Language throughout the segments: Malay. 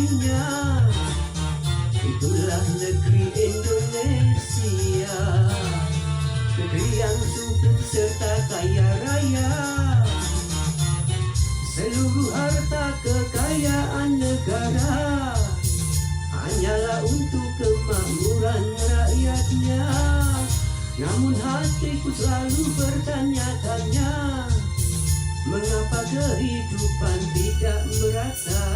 dirinya. Itulah negeri Indonesia, negeri yang subur serta kaya raya. Seluruh harta kekayaan negara hanyalah untuk kemakmuran rakyatnya. Namun hatiku selalu bertanya-tanya, mengapa kehidupan tidak merata?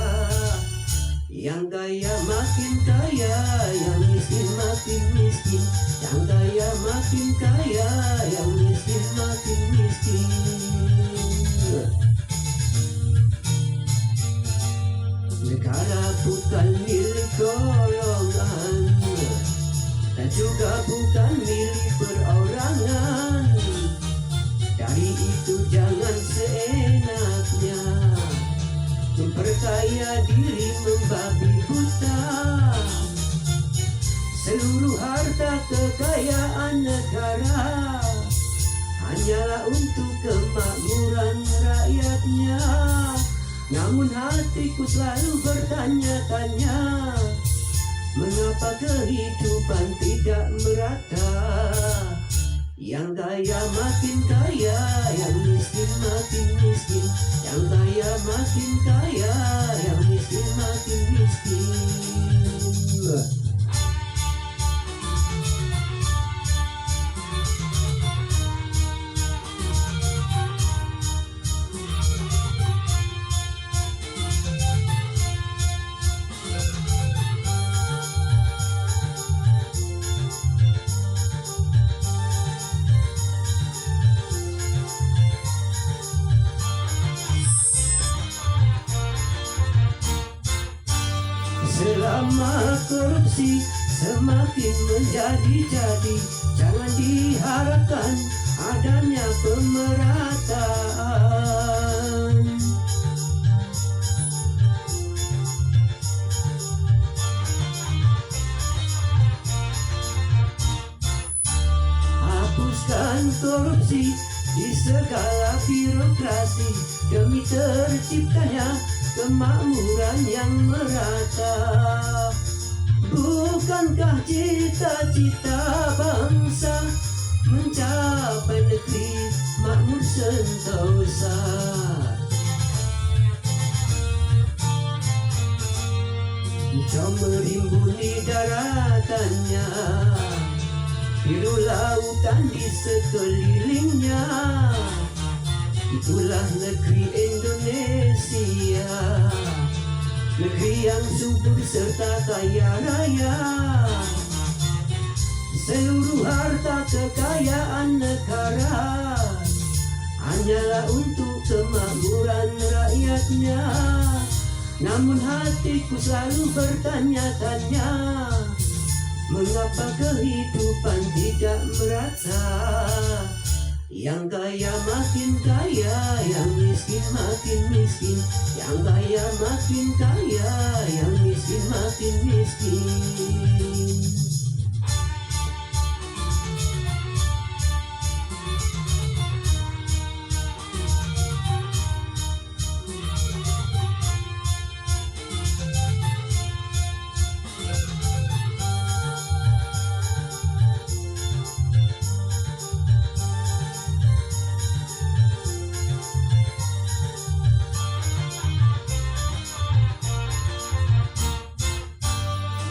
Yang kaya makin kaya, yang miskin makin miskin. Yang kaya makin kaya, yang miskin makin miskin. Negara bukan milik golongan, dan juga bukan milik perorangan. Dari itu jangan seenaknya memperkaya diri membabi buta. Seluruh harta kekayaan negara hanyalah untuk kemakmuran rakyatnya. Namun hatiku selalu bertanya-tanya, mengapa kehidupan tidak merata? Yang kaya makin kaya, yang miskin makin miskin. Yang kaya makin kaya, yang miskin makin miskin. Selama korupsi semakin menjadi-jadi, jangan diharapkan adanya pemerataan. Hapuskan korupsi di segala birokrasi demi terciptanya kemakmuran yang merata. Bukankah cita-cita bangsa mencapai negeri makmur sentosa? Hijau merimbuni daratannya, biru lautan di sekelilingnya. Itulah negeri Indonesia, negeri yang subur serta kaya raya. Seluruh harta kekayaan negara hanyalah untuk kemakmuran rakyatnya. Namun hatiku selalu bertanya-tanya, mengapa kehidupan tidak merata? Yang kaya makin kaya, yang miskin makin miskin. Yang kaya makin kaya, yang miskin makin miskin.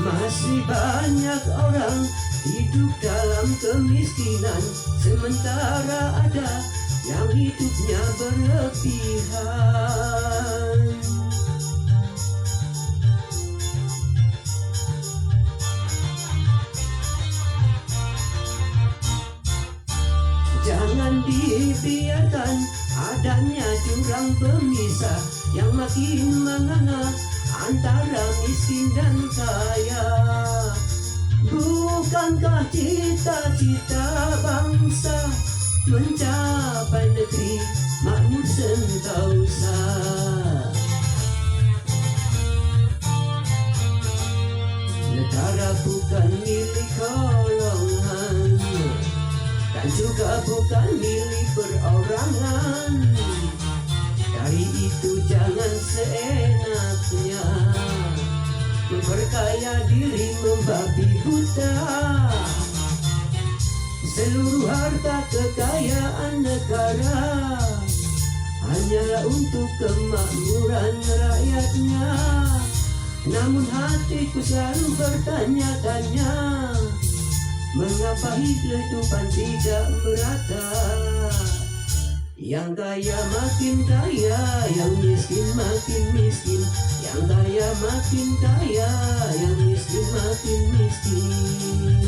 Masih banyak orang hidup dalam kemiskinan, sementara ada yang hidupnya berlebihan. Jangan dibiarkan adanya jurang pemisah yang makin menganga antara miskin dan kaya. Bukankah cita-cita bangsa mencapai negeri makmur sentosa? Negara bukan milik golongan, dan juga bukan milik perorangan. Dari itu jangan seenaknya memperkaya diri membabi buta. Seluruh harta kekayaan negara hanyalah untuk kemakmuran rakyatnya. Namun hatiku selalu bertanya-tanya, mengapa kehidupan tidak merata? Yang kaya makin kaya, yang miskin makin miskin. Yang kaya makin kaya, yang miskin makin miskin.